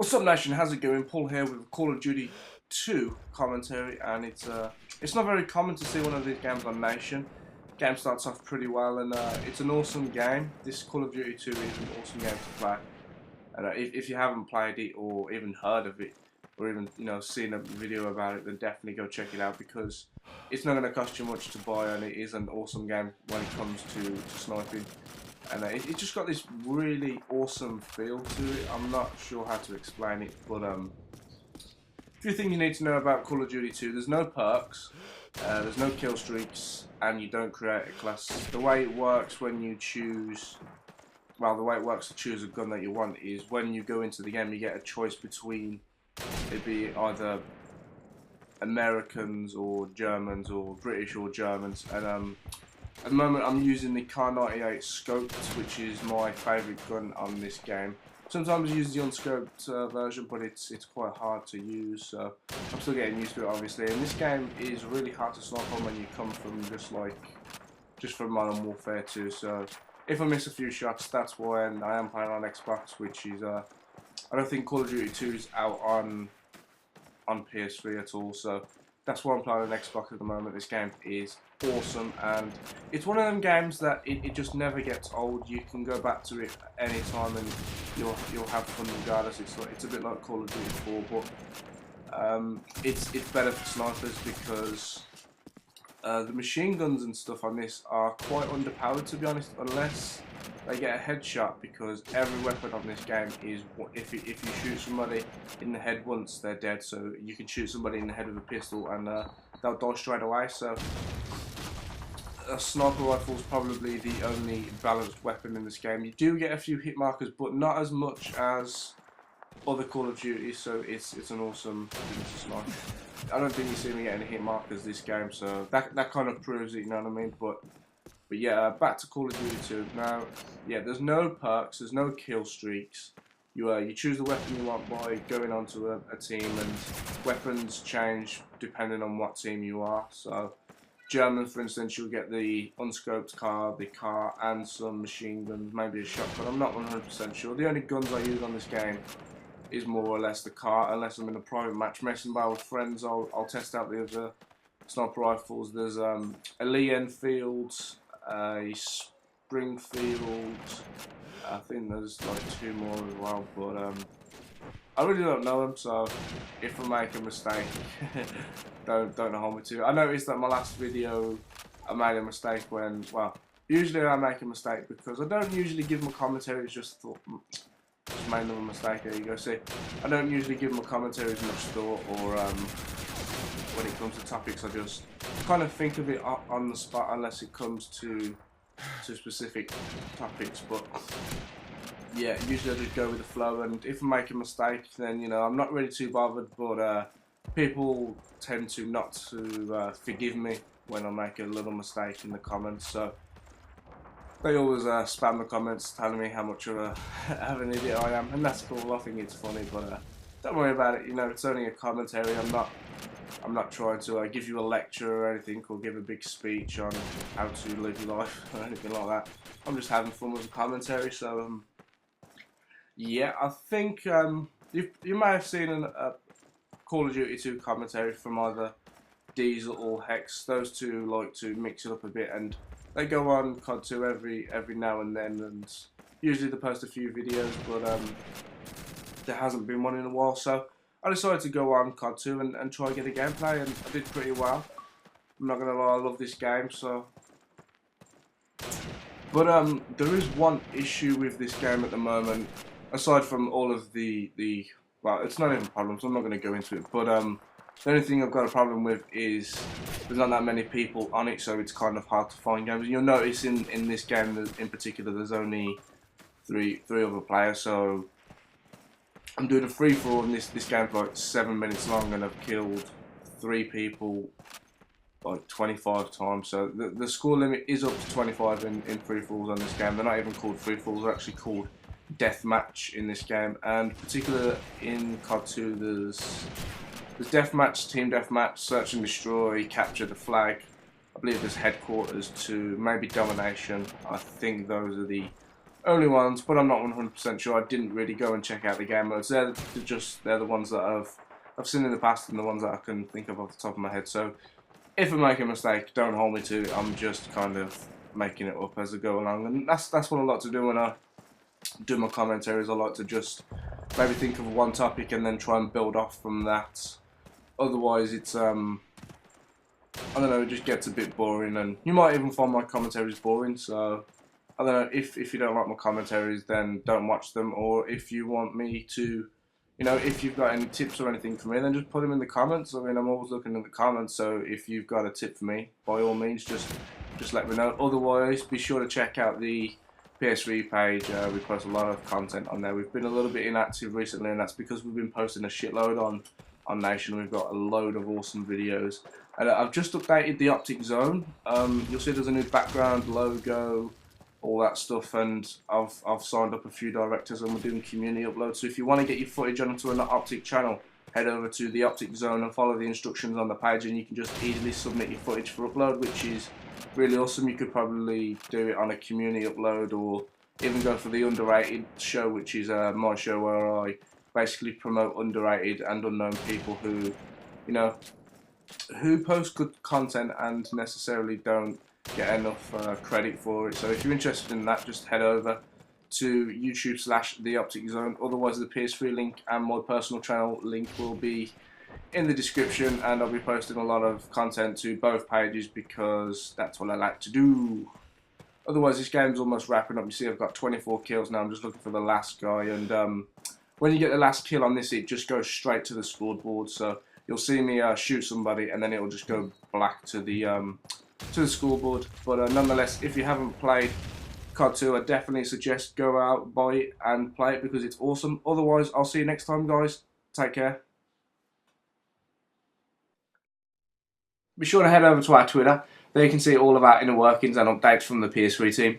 What's up, Nation? How's it going? Paul here with Call of Duty 2 commentary, and it's not very common to see one of these games on Nation. Game starts off pretty well, and it's an awesome game. This Call of Duty 2 is an awesome game to play, and if you haven't played it or even heard of it, or even seen a video about it, then definitely go check it out because it's not going to cost you much to buy, and it is an awesome game when it comes to sniping. And it just got this really awesome feel to it. I'm not sure how to explain it, but a few things you need to know about Call of Duty 2. There's no perks, there's no kill streaks, and you don't create a class. The way it works when you choose, well, the way it works to choose a gun that you want is when you go into the game, you get a choice between it'd be either Americans or Germans or British or Germans, and at the moment I'm using the Kar98 scoped, which is my favourite gun on this game. Sometimes I use the unscoped version, but it's quite hard to use, so I'm still getting used to it obviously. And this game is really hard to snipe on when you come from just from Modern Warfare 2, so if I miss a few shots, that's why. And I am playing on Xbox, which is I don't think Call of Duty 2 is out on PS3 at all, so that's why I'm playing on Xbox at the moment. This game is awesome, and it's one of them games that it just never gets old. You can go back to it any time and you'll have fun regardless. It's a bit like Call of Duty 4, but it's better for snipers because the machine guns and stuff on this are quite underpowered, to be honest, unless they get a headshot, because every weapon on this game is, if you shoot somebody in the head once, they're dead. So you can shoot somebody in the head with a pistol and they'll die straight away. So a sniper rifle is probably the only balanced weapon in this game. You do get a few hit markers, but not as much as other Call of Duty, so it's an awesome thing to snipe. I don't think you see me getting hit markers this game, so that kind of proves it, you know what I mean? But yeah, back to Call of Duty 2. Now, yeah, there's no perks, there's no kill streaks. You choose the weapon you want by going onto a team, and weapons change depending on what team you are. So, German, for instance, you'll get the unscoped car, the car, and some machine guns, maybe a shotgun. I'm not 100% sure. The only guns I use on this game is more or less the car, unless I'm in a private match messing about with friends. I'll test out the other sniper rifles. There's a Lee Enfield, a Springfield, I think there's like two more as well, but I really don't know them, so if I make a mistake, don't hold me to it. I noticed that my last video I made a mistake when, well, usually I make a mistake because I don't usually give my commentary, just made another mistake. There you go. See, I don't usually give my commentary as much thought, or when it comes to topics, I just kind of think of it on the spot unless it comes to specific topics. But yeah, usually I just go with the flow, and if I make a mistake, then I'm not really too bothered. But people tend to not to forgive me when I make a little mistake in the comments, so they always spam the comments telling me how much of an idiot I am, and that's cool. I think it's funny, but don't worry about it. It's only a commentary. I'm not trying to give you a lecture or anything, or give a big speech on how to live your life or anything like that. I'm just having fun with the commentary. So yeah, I think you may have seen a Call of Duty 2 commentary from either Diesel or Hex. Those two like to mix it up a bit, and they go on COD2 every now and then, and usually they post a few videos, but there hasn't been one in a while, so I decided to go on COD2 and try and get a gameplay, and I did pretty well. I'm not gonna lie, I love this game, so. But there is one issue with this game at the moment, aside from all of the well, it's not even problems, I'm not gonna go into it, but the only thing I've got a problem with is there's not that many people on it, so it's kind of hard to find games. You'll notice in this game in particular, there's only three other players, so I'm doing a free-for-all, and this game's like 7 minutes long, and I've killed 3 people like 25 times. So the score limit is up to 25 in free-for-alls on this game. They're not even called free-for-alls, they're actually called deathmatch in this game. And particularly in COD2, there's deathmatch, team deathmatch, search and destroy, capture the flag. I believe there's headquarters to maybe domination. I think those are the only ones, but I'm not 100% sure. I didn't really go and check out the game modes. They're the ones that I've seen in the past and the ones that I can think of off the top of my head. So if I make a mistake, don't hold me to it. I'm just kind of making it up as I go along, and that's what I like to do when I do my commentaries. I like to just maybe think of one topic and then try and build off from that. Otherwise, it's I don't know, it just gets a bit boring, and you might even find my commentaries boring. So I don't know, if you don't like my commentaries, then don't watch them. Or if you want me to, you know, if you've got any tips or anything for me, then just put them in the comments. I mean, I'm always looking at the comments, so if you've got a tip for me, by all means, just let me know. Otherwise, be sure to check out the PS3 page. We post a lot of content on there. We've been a little bit inactive recently, and that's because we've been posting a shitload on Nation. We've got a load of awesome videos. And I've just updated the Optic Zone. You'll see there's a new background, logo, all that stuff, and I've signed up a few directors, and we're doing community uploads. So if you want to get your footage onto an Optic channel, head over to the Optic Zone and follow the instructions on the page, and you can just easily submit your footage for upload, which is really awesome. You could probably do it on a community upload, or even go for the Underrated show, which is my show where I basically promote underrated and unknown people who, you know, who post good content and necessarily don't get enough credit for it. So if you're interested in that, just head over to YouTube/The Optic Zone. Otherwise, the PS3 link and my personal channel link will be in the description, and I'll be posting a lot of content to both pages because that's what I like to do. Otherwise, this game's almost wrapping up. You see I've got 24 kills now. I'm just looking for the last guy, and when you get the last kill on this, it just goes straight to the scoreboard. So you'll see me shoot somebody, and then it will just go black to the scoreboard. But nonetheless, if you haven't played COD2, I definitely suggest go out, buy it, and play it because it's awesome. Otherwise, I'll see you next time, guys. Take care. Be sure to head over to our Twitter. There you can see all of our inner workings and updates from the PS3 team.